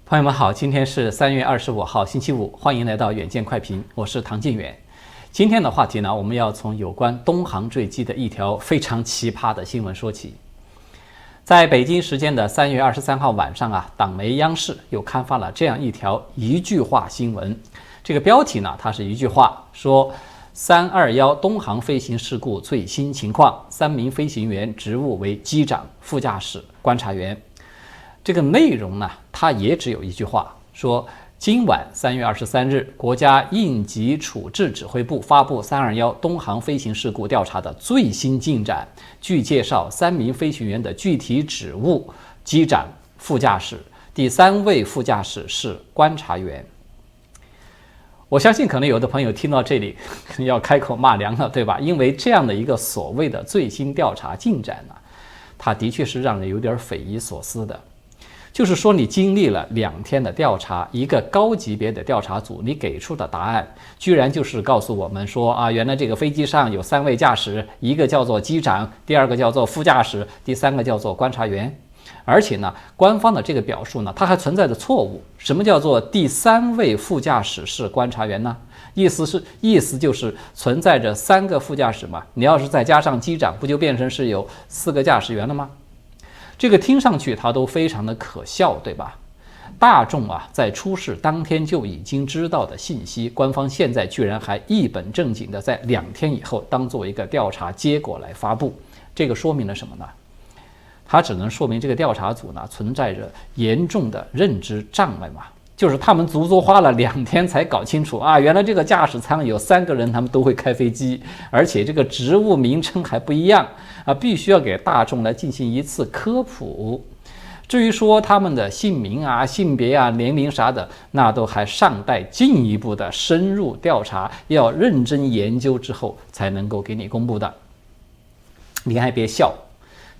朋友们好，今天是3月25号星期五，欢迎来到远见快评，我是唐晋远。今天的话题呢，我们要从有关东航坠机的一条非常奇葩的新闻说起。在北京时间的3月23号晚上党媒央视又刊发了这样一条一句话新闻。这个标题呢，它是一句话，说321东航飞行事故最新情况，3名飞行员职务为机长、副驾驶、观察员。这个内容呢，它也只有一句话，说今晚3月23日，国家应急处置指挥部发布321东航飞行事故调查的最新进展。据介绍，3名飞行员的具体职务：机长、副驾驶，第3位副驾驶是观察员。我相信可能有的朋友听到这里可能要开口骂娘了，对吧？因为这样的一个所谓的最新调查进展呢，它的确是让人有点匪夷所思的。就是说，你经历了2天的调查，一个高级别的调查组，你给出的答案居然就是告诉我们说原来这个飞机上有3位驾驶，一个叫做机长，第2个叫做副驾驶，第3个叫做观察员。而且呢，官方的这个表述呢，它还存在着错误。什么叫做第3位副驾驶是观察员呢？意思就是存在着3个副驾驶嘛，你要是再加上机长，不就变成是有4个驾驶员了吗？这个听上去它都非常的可笑，对吧？大众在出事当天就已经知道的信息，官方现在居然还一本正经的在2天以后当做一个调查结果来发布，这个说明了什么呢？它只能说明这个调查组呢存在着严重的认知障碍嘛，就是他们足足花了2天才搞清楚原来这个驾驶舱有3个人，他们都会开飞机，而且这个职务名称还不一样必须要给大众来进行一次科普。至于说他们的姓名性别年龄啥的，那都还尚待进一步的深入调查，要认真研究之后才能够给你公布的。你还别笑，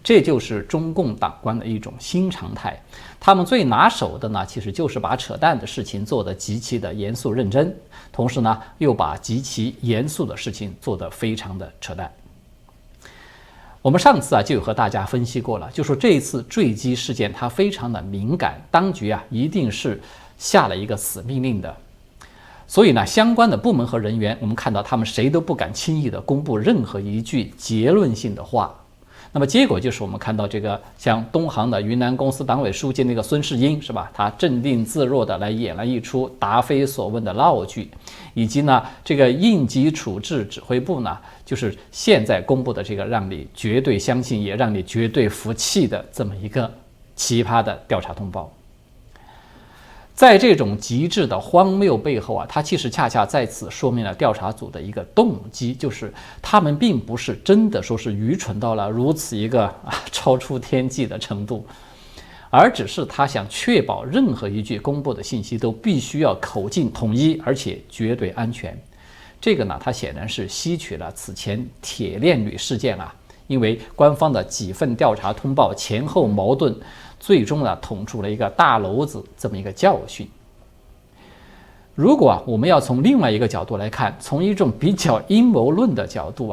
这就是中共党官的一种新常态。他们最拿手的呢，其实就是把扯淡的事情做得极其的严肃认真，同时呢，又把极其严肃的事情做得非常的扯淡。我们上次就有和大家分析过了，就说这一次坠机事件它非常的敏感，当局一定是下了一个死命令的。所以呢，相关的部门和人员，我们看到他们谁都不敢轻易的公布任何一句结论性的话。那么结果就是我们看到这个像东航的云南公司党委书记那个孙世英是吧，他镇定自若的来演了一出答非所问的闹剧，以及呢这个应急处置指挥部呢，就是现在公布的这个让你绝对相信也让你绝对服气的这么一个奇葩的调查通报。在这种极致的荒谬背后它其实恰恰在此说明了调查组的一个动机，就是他们并不是真的说是愚蠢到了如此一个超出天际的程度，而只是他想确保任何一句公布的信息都必须要口径统一，而且绝对安全。这个呢，他显然是吸取了此前铁链女事件因为官方的几份调查通报前后矛盾，最终捅出了一个大篓子这么一个教训。如果我们要从另外一个角度来看，从一种比较阴谋论的角度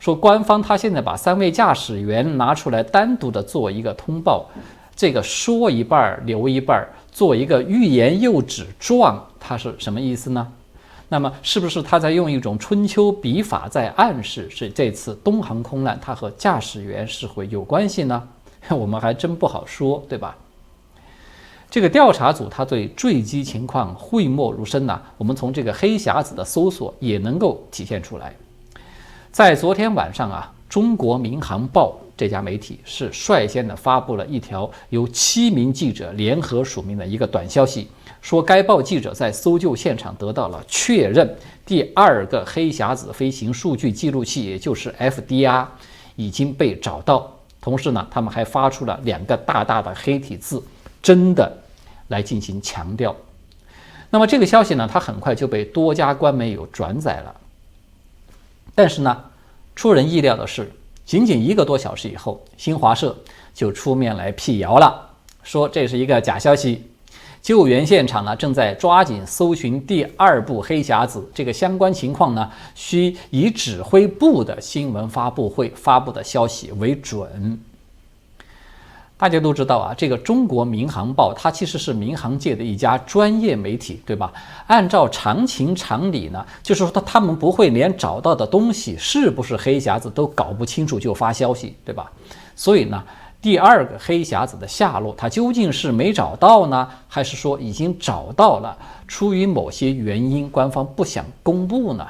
说官方他现在把3位驾驶员拿出来单独的做一个通报，这个说一半留一半，做一个欲言又止状，它是什么意思呢？那么是不是他在用一种春秋笔法在暗示是这次东航空难它和驾驶员是会有关系呢？我们还真不好说，对吧？这个调查组他对坠机情况讳莫如深我们从这个黑匣子的搜索也能够体现出来。在昨天晚上中国民航报这家媒体是率先的发布了一条由7名记者联合署名的一个短消息，说该报记者在搜救现场得到了确认，第2个黑匣子飞行数据记录器，也就是 FDR 已经被找到。同时呢，他们还发出了2个大大的黑体字，真的来进行强调。那么这个消息呢，它很快就被多家官媒有转载了。但是呢，出人意料的是，仅仅1个多小时以后，新华社就出面来辟谣了，说这是一个假消息。救援现场呢正在抓紧搜寻第2部黑匣子，这个相关情况呢需以指挥部的新闻发布会发布的消息为准。大家都知道啊，这个中国民航报它其实是民航界的一家专业媒体，对吧？按照常情常理呢，就是说他们不会连找到的东西是不是黑匣子都搞不清楚就发消息，对吧？所以呢，第二个黑匣子的下落，它究竟是没找到呢，还是说已经找到了，出于某些原因，官方不想公布呢？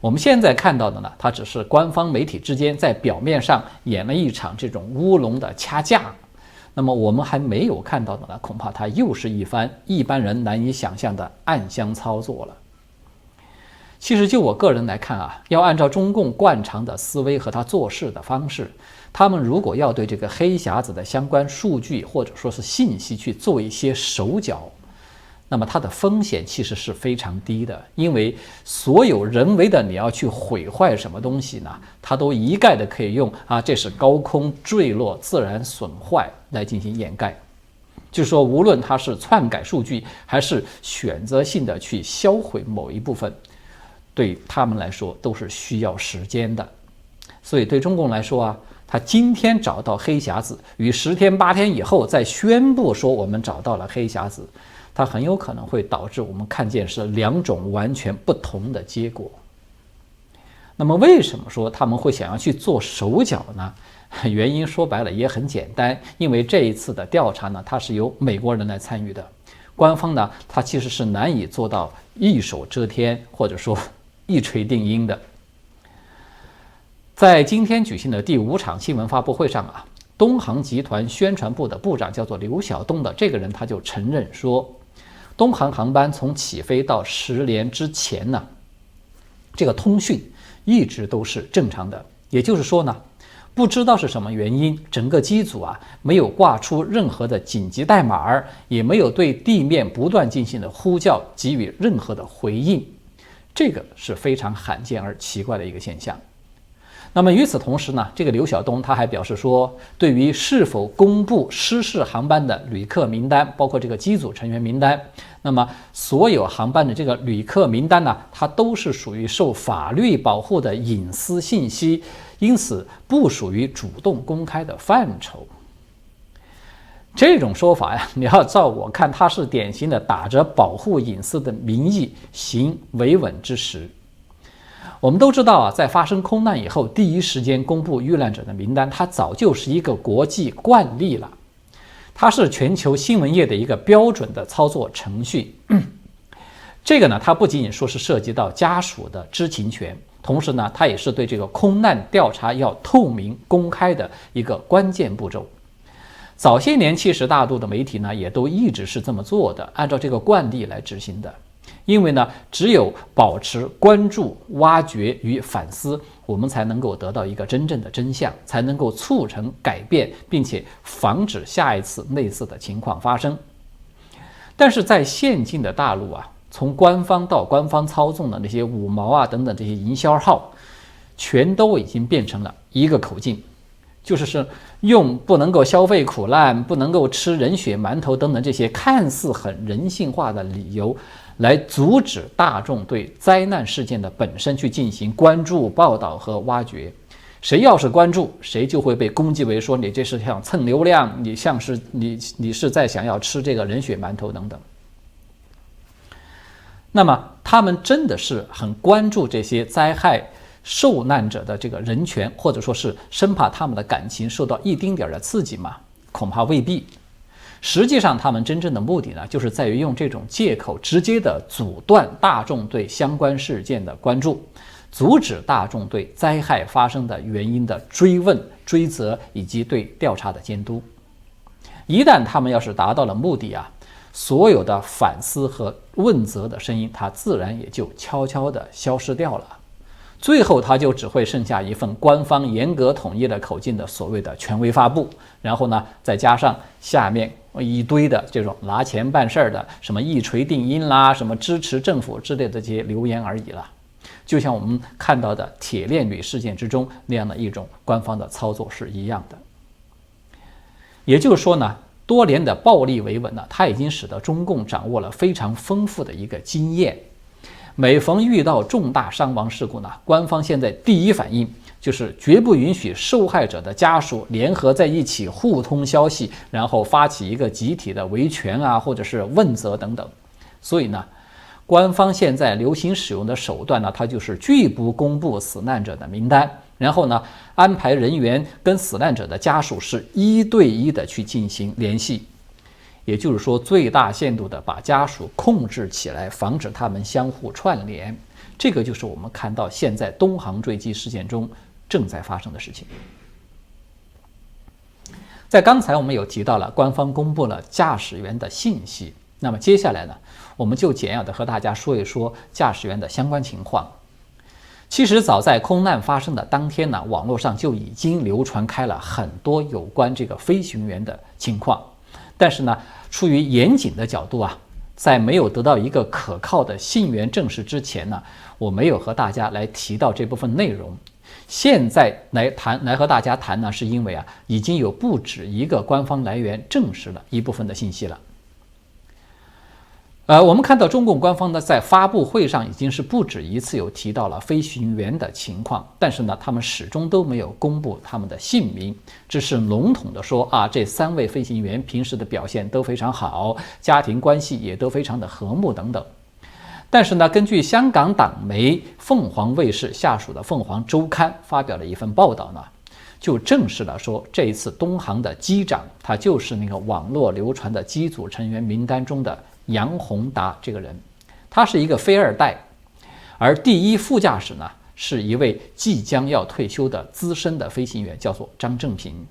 我们现在看到的呢，它只是官方媒体之间在表面上演了一场这种乌龙的掐架。那么我们还没有看到的呢，恐怕它又是一番一般人难以想象的暗箱操作了。其实就我个人来看啊，要按照中共惯常的思维和他做事的方式，他们如果要对这个黑匣子的相关数据或者说是信息去做一些手脚，那么它的风险其实是非常低的，因为所有人为的你要去毁坏什么东西呢，它都一概的可以用这是高空坠落自然损坏来进行掩盖。就是说，无论它是篡改数据，还是选择性的去销毁某一部分，对他们来说都是需要时间的。所以对中共来说啊，他今天找到黑匣子，与10天8天以后再宣布说我们找到了黑匣子，它很有可能会导致我们看见是2种完全不同的结果。那么为什么说他们会想要去做手脚呢？原因说白了也很简单，因为这一次的调查呢，它是由美国人来参与的，官方呢，它其实是难以做到一手遮天，或者说一锤定音的。在今天举行的第5场新闻发布会上啊，东航集团宣传部的部长叫做刘晓东的这个人，他就承认说，东航航班从起飞到10年之前呢，这个通讯一直都是正常的。也就是说呢，不知道是什么原因，整个机组没有挂出任何的紧急代码，也没有对地面不断进行的呼叫给予任何的回应，这个是非常罕见而奇怪的一个现象。那么与此同时呢，这个刘晓东他还表示说，对于是否公布失事航班的旅客名单，包括这个机组成员名单，那么所有航班的这个旅客名单呢，它都是属于受法律保护的隐私信息，因此不属于主动公开的范畴。这种说法呀，你要照我看，它是典型的打着保护隐私的名义行维稳之实。我们都知道在发生空难以后，第一时间公布遇难者的名单，它早就是一个国际惯例了，它是全球新闻业的一个标准的操作程序。这个呢，它不仅仅说是涉及到家属的知情权，同时呢，它也是对这个空难调查要透明公开的一个关键步骤。早些年70大陆的媒体呢，也都一直是这么做的，按照这个惯例来执行的。因为呢，只有保持关注、挖掘与反思，我们才能够得到一个真正的真相，才能够促成改变，并且防止下一次类似的情况发生。但是在现今的大陆从官方到官方操纵的那些五毛等等这些营销号，全都已经变成了一个口径，就是用不能够消费苦难、不能够吃人血馒头等等这些看似很人性化的理由，来阻止大众对灾难事件的本身去进行关注、报道和挖掘。谁要是关注，谁就会被攻击为说你这是想蹭流量，你像是你是在想要吃这个人血馒头等等。那么他们真的是很关注这些灾害受难者的这个人权，或者说是生怕他们的感情受到一丁点的刺激吗？恐怕未必。实际上他们真正的目的呢，就是在于用这种借口直接的阻断大众对相关事件的关注，阻止大众对灾害发生的原因的追问、追责以及对调查的监督。一旦他们要是达到了目的所有的反思和问责的声音，它自然也就悄悄地消失掉了。最后它就只会剩下一份官方严格统一的口径的所谓的权威发布，然后呢再加上下面一堆的这种拿钱办事的什么一锤定音啦，什么支持政府之类的这些留言而已了。就像我们看到的铁链女事件之中那样的一种官方的操作是一样的。也就是说呢，多年的暴力维稳呢，它已经使得中共掌握了非常丰富的一个经验。每逢遇到重大伤亡事故呢，官方现在第一反应就是绝不允许受害者的家属联合在一起互通消息，然后发起一个集体的维权啊，或者是问责等等。所以呢，官方现在流行使用的手段呢，它就是拒不公布死难者的名单，然后呢，安排人员跟死难者的家属是1对1的去进行联系，也就是说，最大限度的把家属控制起来，防止他们相互串联。这个就是我们看到现在东航坠机事件中正在发生的事情。在刚才我们有提到了，官方公布了驾驶员的信息。那么接下来呢，我们就简要的和大家说一说驾驶员的相关情况。其实早在空难发生的当天呢，网络上就已经流传开了很多有关这个飞行员的情况。但是呢，出于严谨的角度啊，在没有得到一个可靠的信源证实之前呢，我没有和大家来提到这部分内容。现在来和大家谈呢，是因为啊，已经有不止一个官方来源证实了一部分的信息了。我们看到中共官方呢，在发布会上已经是不止一次有提到了飞行员的情况，但是呢，他们始终都没有公布他们的姓名，只是笼统的说啊，这3位飞行员平时的表现都非常好，家庭关系也都非常的和睦等等。但是呢，根据香港党媒凤凰卫视下属的凤凰周刊发表了一份报道呢，就证实了说，这一次东航的机长他就是那个网络流传的机组成员名单中的杨宏达这个人，他是一个非2代，而第一副驾驶呢是一位即将要退休的资深的飞行员，叫做张正平。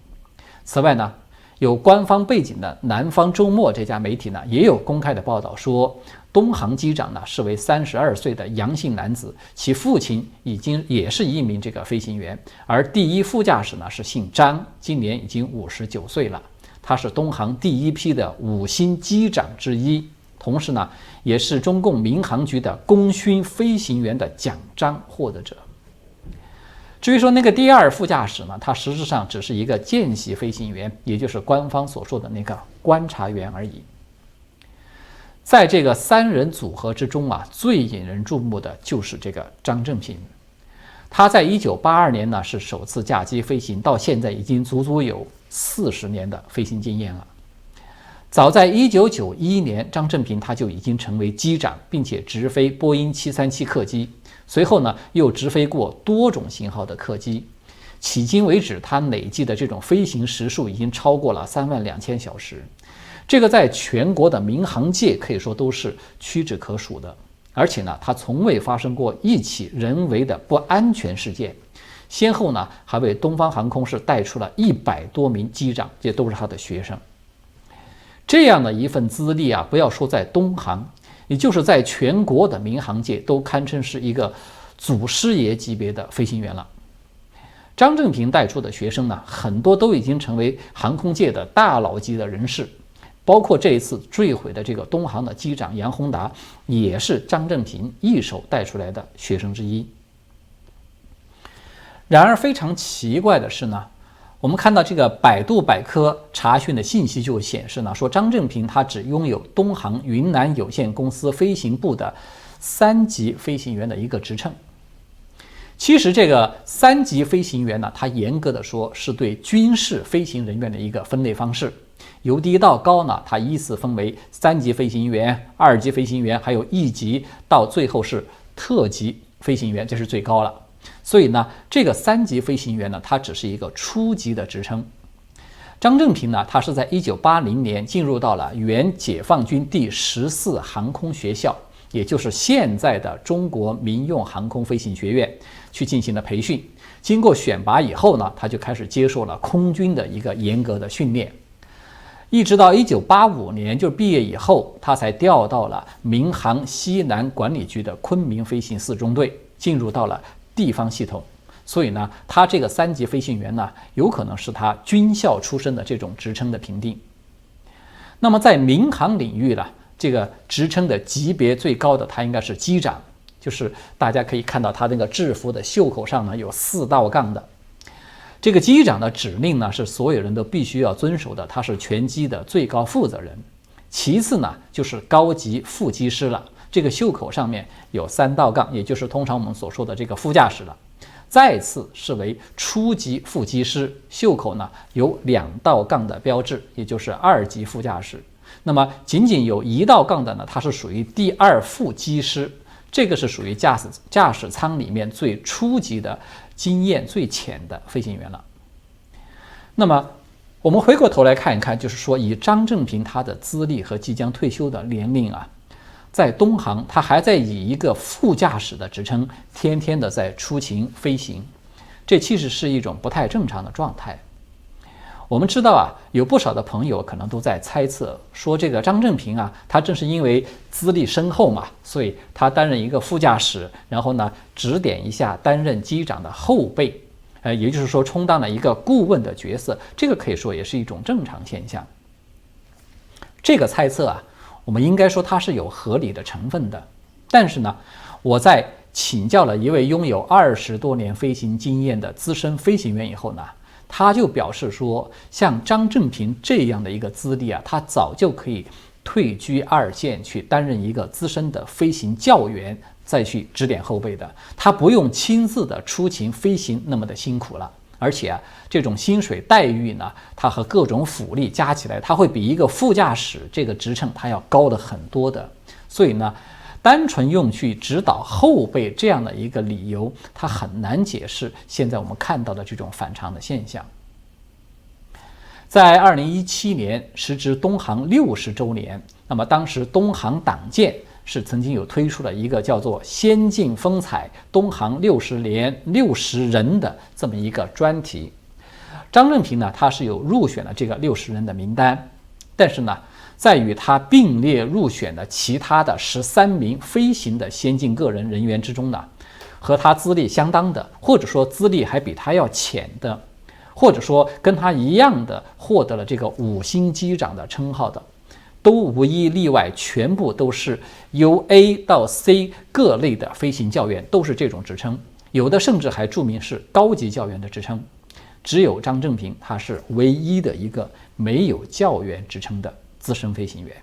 此外呢，有官方背景的南方周末这家媒体呢也有公开的报道说，东航机长呢是位32岁的杨姓男子，其父亲也是一名这个飞行员，而第一副驾驶呢是姓张，今年已经59岁了，他是东航第一批的5星机长之一。同时呢，也是中共民航局的功勋飞行员的奖章获得者。至于说那个第2副驾驶呢，他实质上只是一个见习飞行员，也就是官方所说的那个观察员而已。在这个3人组合之中啊，最引人注目的就是这个张正平。他在1982年呢是首次驾机飞行，到现在已经足足有40年的飞行经验了。早在1991年，张正平他就已经成为机长，并且直飞波音737客机。随后呢，又直飞过多种型号的客机。迄今为止，他累计的这种飞行时数已经超过了32000小时。这个在全国的民航界可以说都是屈指可数的。而且呢，他从未发生过一起人为的不安全事件。先后呢，还为东方航空是带出了100多名机长，这都是他的学生。这样的一份资历啊，不要说在东航，也就是在全国的民航界都堪称是一个祖师爷级别的飞行员了。张正平带出的学生呢，很多都已经成为航空界的大佬级的人士，包括这一次坠毁的这个东航的机长杨宏达，也是张正平一手带出来的学生之一。然而非常奇怪的是呢，我们看到这个百度百科查询的信息就显示呢，说张正平他只拥有东航云南有限公司飞行部的3级飞行员的一个职称。其实这个3级飞行员呢，它严格的说是对军事飞行人员的一个分类方式，由低到高呢，它依次分为3级飞行员、2级飞行员，还有1级，到最后是特级飞行员，这是最高了。所以呢，这个3级飞行员呢，它只是一个初级的职称。张正平呢，他是在1980年进入到了原解放军第14航空学校，也就是现在的中国民用航空飞行学院，去进行了培训。经过选拔以后呢，他就开始接受了空军的一个严格的训练。一直到1985年，就毕业以后，他才调到了民航西南管理局的昆明飞行4中队，进入到了地方系统。所以呢，他这个3级飞行员呢，有可能是他军校出身的这种职称的评定。那么在民航领域呢，这个职称的级别最高的，他应该是机长，就是大家可以看到他那个制服的袖口上呢有4道杠的。这个机长的指令呢，是所有人都必须要遵守的，他是全机的最高负责人。其次呢，就是高级副机师了，这个袖口上面有3道杠，也就是通常我们所说的这个副驾驶了。再次视为初级副机师，袖口呢有2道杠的标志，也就是2级副驾驶。那么仅仅有1道杠的呢，它是属于第2副机师，这个是属于驾驶舱里面最初级的、经验最浅的飞行员了。那么我们回过头来看一看，就是说以张正平他的资历和即将退休的年龄啊，在东航他还在以一个副驾驶的职称，天天的在出勤飞行，这其实是一种不太正常的状态。我们知道啊，有不少的朋友可能都在猜测说，这个张正平啊，他正是因为资历深厚嘛，所以他担任一个副驾驶，然后呢指点一下担任机长的后辈，也就是说充当了一个顾问的角色，这个可以说也是一种正常现象。这个猜测啊，我们应该说它是有合理的成分的，但是呢，我在请教了一位拥有20多年飞行经验的资深飞行员以后呢，他就表示说，像张正平这样的一个资历啊，他早就可以退居2线去担任一个资深的飞行教员，再去指点后辈的，他不用亲自的出勤飞行那么的辛苦了。而且啊，这种薪水待遇呢，它和各种福利加起来，它会比一个副驾驶这个职称它要高的很多的。所以呢，单纯用去指导后辈这样的一个理由，它很难解释现在我们看到的这种反常的现象。在2017年时值东航60周年，那么当时东航党建是曾经有推出了一个叫做先进风采东航60年60人的这么一个专题。张正平呢，他是有入选了这个60人的名单，但是呢，在与他并列入选的其他的13名飞行的先进个人人员之中呢，和他资历相当的，或者说资历还比他要浅的，或者说跟他一样的获得了这个5星机长的称号的，都无一例外，全部都是由 A 到 C 各类的飞行教员，都是这种职称，有的甚至还注明是高级教员的职称。只有张正平他是唯一的一个没有教员职称的资深飞行员。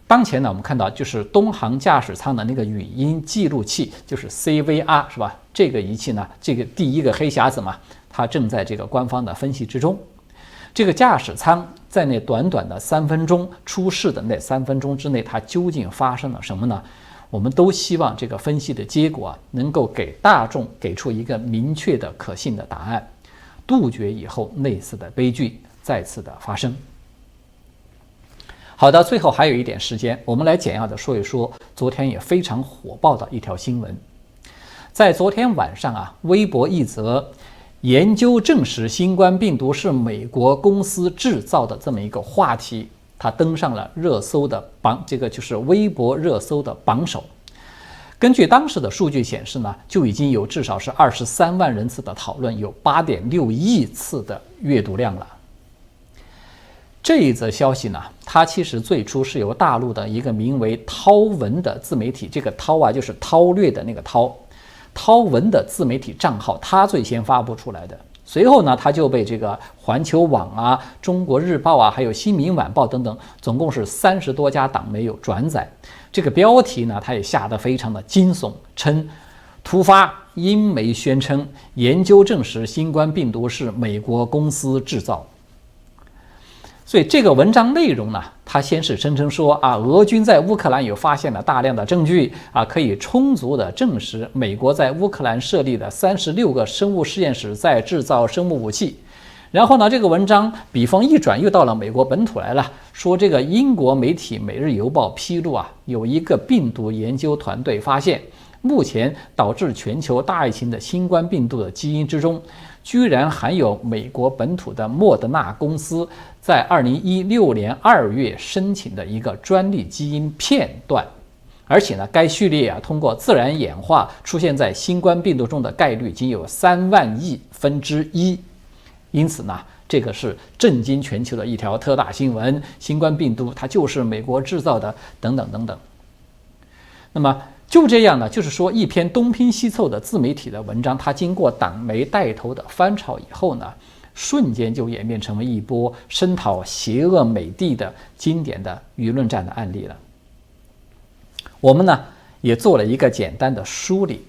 当前呢，我们看到就是东航驾驶舱的那个语音记录器，就是 CVR 是吧？这个仪器呢，这个第一个黑匣子嘛，它正在这个官方的分析之中。这个驾驶舱在那短短的3分钟出事的那3分钟之内，它究竟发生了什么呢？我们都希望这个分析的结果能够给大众给出一个明确的可信的答案，杜绝以后类似的悲剧再次的发生。好的，最后还有一点时间，我们来简要的说一说昨天也非常火爆的一条新闻。在昨天晚上啊，微博一则研究证实新冠病毒是美国公司制造的这么一个话题，它登上了热搜的这个就是微博热搜的榜首。根据当时的数据显示呢，就已经有至少是23万人次的讨论，有8.6亿次的阅读量了。这一则消息呢，它其实最初是由大陆的一个名为韬文的自媒体，这个韬啊就是韬略的那个韬文的自媒体账号，它最先发布出来的。随后呢，它就被这个环球网啊、中国日报啊，还有新民晚报等等，总共是30多家党媒有转载。这个标题呢，它也下得非常的惊悚，称突发英媒宣称研究证实新冠病毒是美国公司制造。所以这个文章内容呢，它先是声称说啊，俄军在乌克兰有发现了大量的证据啊，可以充足的证实美国在乌克兰设立的36个生物实验室在制造生物武器。然后呢，这个文章笔锋一转，又到了美国本土来了，说这个英国媒体《每日邮报》披露啊，有一个病毒研究团队发现，目前导致全球大疫情的新冠病毒的基因之中，居然含有美国本土的莫德纳公司在2016年2月申请的一个专利基因片段，而且呢，该序列通过自然演化出现在新冠病毒中的概率仅有3万亿分之一。因此呢，这个是震惊全球的一条特大新闻，新冠病毒它就是美国制造的，等等等等。那么就这样呢，就是说一篇东拼西凑的自媒体的文章，它经过党媒带头的翻炒以后呢，瞬间就演变成为一波声讨邪恶美帝的经典的舆论战的案例了。我们呢也做了一个简单的梳理。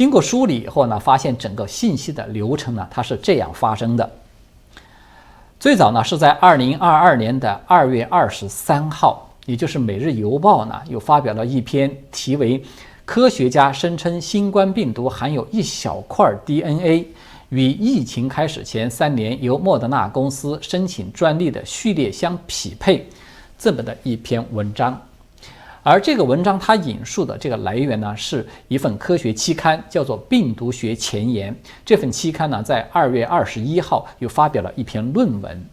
经过梳理以后呢，发现整个信息的流程呢，它是这样发生的。最早呢是在2022年的2月23号，也就是《每日邮报》呢又发表了一篇题为《科学家声称新冠病毒含有一小块 DNA， 与疫情开始前3年由莫德纳公司申请专利的序列相匹配》这么的一篇文章。而这个文章它引述的这个来源呢，是一份科学期刊，叫做《病毒学前沿》。这份期刊呢，在2月21号又发表了一篇论文。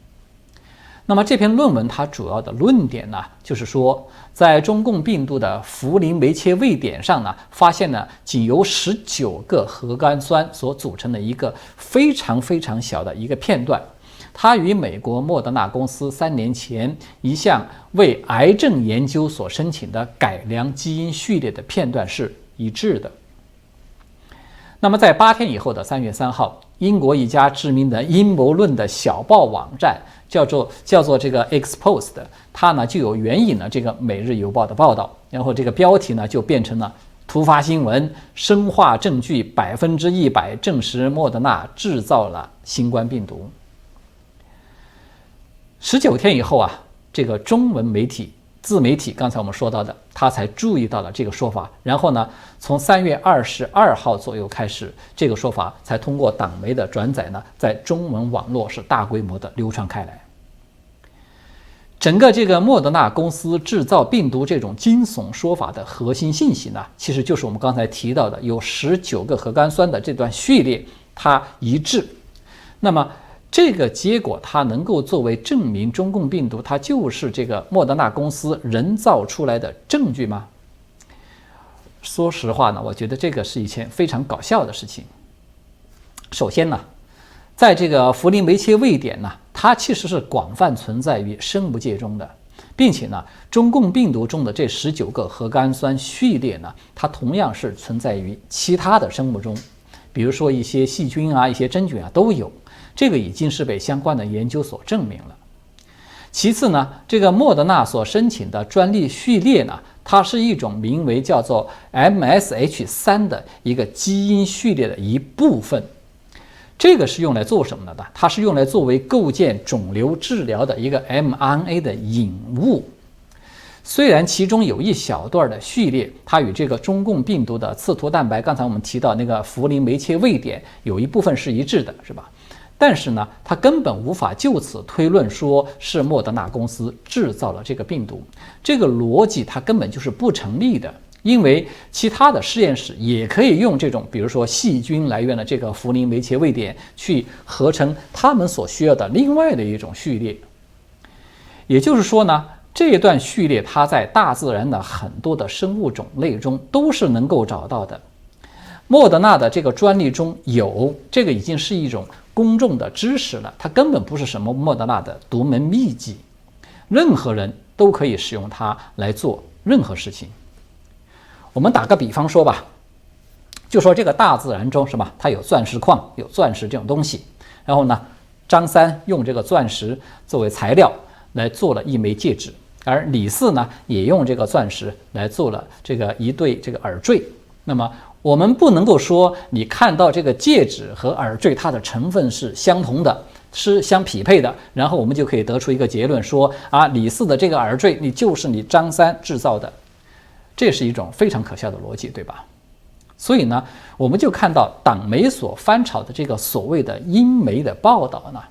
那么这篇论文它主要的论点呢，就是说，在中共病毒的茯苓酶切位点上呢，发现呢仅由19个核苷酸所组成的一个非常小的一个片段。它与美国莫德纳公司3年前一项为癌症研究所申请的改良基因序列的片段是一致的。那么在8天以后的3月3号，英国一家知名的阴谋论的小报网站叫做这个 Exposed， 它呢就有援引了这个《每日邮报》的报道，然后这个标题呢就变成了突发新闻，生化证据100%证实莫德纳制造了新冠病毒。19天以后啊，这个中文媒体自媒体刚才我们说到的，他才注意到了这个说法，然后呢，从3月22号左右开始，这个说法才通过党媒的转载呢，在中文网络是大规模的流传开来。整个这个莫德纳公司制造病毒这种惊悚说法的核心信息呢，其实就是我们刚才提到的有19个核苷酸的这段序列它一致。那么这个结果它能够作为证明中共病毒它就是这个莫德纳公司人造出来的证据吗？说实话呢，我觉得这个是一件非常搞笑的事情。首先呢，在这个茯苓酶切位点呢，它其实是广泛存在于生物界中的，并且呢，中共病毒中的这19个核苷酸序列呢，它同样是存在于其他的生物中，比如说一些细菌啊、一些真菌啊都有。这个已经是被相关的研究所证明了。其次呢，这个莫德纳所申请的专利序列呢，它是一种名为叫做 MSH3 的一个基因序列的一部分。这个是用来做什么的呢？它是用来作为构建肿瘤治疗的一个 mRNA 的引物。虽然其中有一小段的序列，它与这个中共病毒的刺突蛋白，刚才我们提到那个茯苓酶切位点有一部分是一致的，是吧？但是呢，它根本无法就此推论说是莫德纳公司制造了这个病毒，这个逻辑它根本就是不成立的。因为其他的实验室也可以用这种，比如说细菌来源的这个茯苓酶切位点去合成他们所需要的另外的一种序列。也就是说呢，这一段序列它在大自然的很多的生物种类中都是能够找到的。莫德纳的这个专利中有，这个已经是一种公众的知识了，它根本不是什么莫德纳的独门秘籍，任何人都可以使用它来做任何事情。我们打个比方说吧，就说这个大自然中是吧，它有钻石矿，有钻石这种东西，然后呢，张三用这个钻石作为材料来做了一枚戒指，而李四呢也用这个钻石来做了这个一对这个耳坠。那么我们不能够说你看到这个戒指和耳坠它的成分是相同的，是相匹配的，然后我们就可以得出一个结论说啊，李四的这个耳坠就是你张三制造的，这是一种非常可笑的逻辑，对吧？所以呢，我们就看到党媒所翻炒的这个所谓的英媒的报道呢，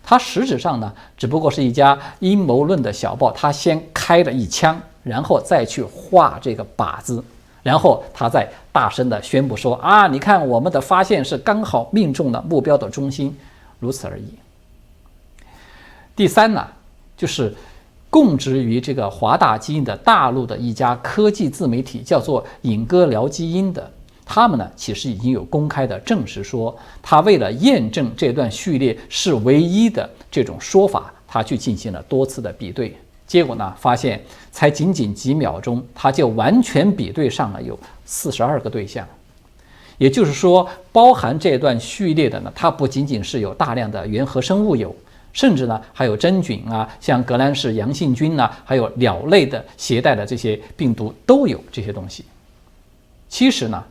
它实质上呢只不过是一家阴谋论的小报，它先开了一枪，然后再去画这个靶子，然后他再大声的宣布说啊，你看我们的发现是刚好命中了目标的中心，如此而已。第三呢，就是供职于这个华大基因的大陆的一家科技自媒体叫做尹哥聊基因的，他们呢其实已经有公开的证实说，他为了验证这段序列是唯一的这种说法，他去进行了多次的比对。结果呢，发现才仅几秒钟，他就完全比对上了有42个对象。也就是说，包含这段序列的呢，它不仅仅是有大量的原核生物有，甚至呢还有真菌啊，像革兰氏阳性菌啊，还有鸟类的携带的这些病毒都有这些东西。其实呢，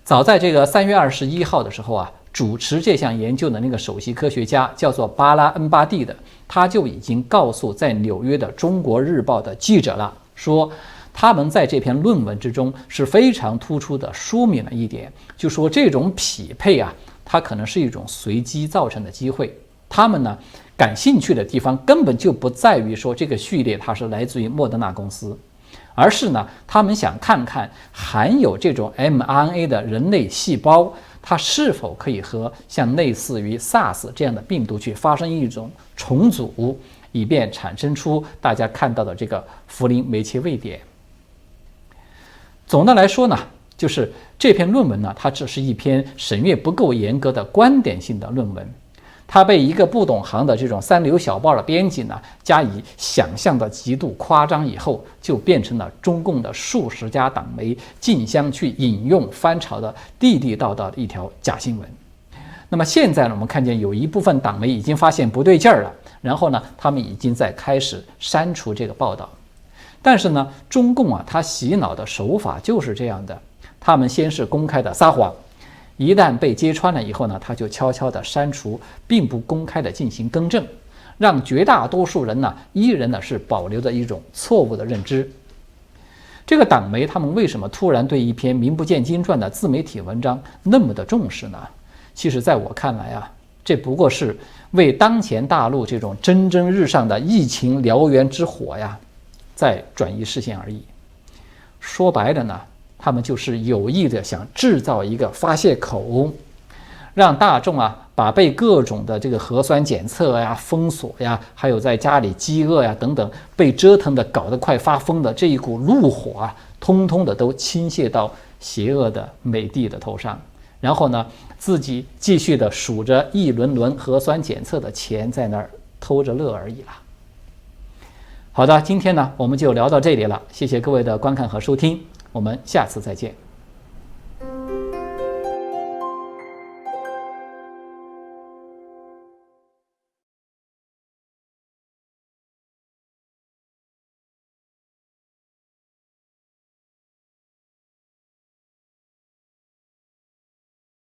早在这个3月21号的时候啊，主持这项研究的那个首席科学家叫做巴拉恩巴蒂的，他就已经告诉在纽约的《中国日报》的记者了，说他们在这篇论文之中是非常突出的说明了一点，就说这种匹配啊，它可能是一种随机造成的机会。他们呢感兴趣的地方根本就不在于说这个序列它是来自于莫德纳公司，而是呢他们想看看含有这种 mRNA 的人类细胞，它是否可以和像类似于 SARS 这样的病毒去发生一种重组，以便产生出大家看到的这个呋啉酶切位点。总的来说呢，就是这篇论文呢，它只是一篇审阅不够严格的观点性的论文，它被一个不懂行的这种三流小报的编辑呢加以想象的极度夸张以后，就变成了中共的数十家党媒竞相去引用翻炒的地地道道的一条假新闻。那么现在呢，我们看见有一部分党媒已经发现不对劲儿了，然后呢，他们已经在开始删除这个报道。但是呢，中共啊，他洗脑的手法就是这样的，他们先是公开的撒谎，一旦被揭穿了以后呢，他就悄悄的删除，并不公开的进行更正，让绝大多数人呢依然呢是保留着一种错误的认知。这个党媒他们为什么突然对一篇名不见经传的自媒体文章那么的重视呢？其实在我看来啊，这不过是为当前大陆这种蒸蒸日上的疫情燎原之火呀在转移视线而已。说白了呢，他们就是有意的想制造一个发泄口，让大众啊把被各种的这个核酸检测呀、封锁呀，还有在家里饥饿呀等等被折腾的搞得快发疯的这一股怒火啊，通通的都倾泻到邪恶的美帝的头上，然后呢自己继续的数着一轮轮核酸检测的钱在那儿偷着乐而已了。好的，今天呢我们就聊到这里了，谢谢各位的观看和收听，我们下次再见。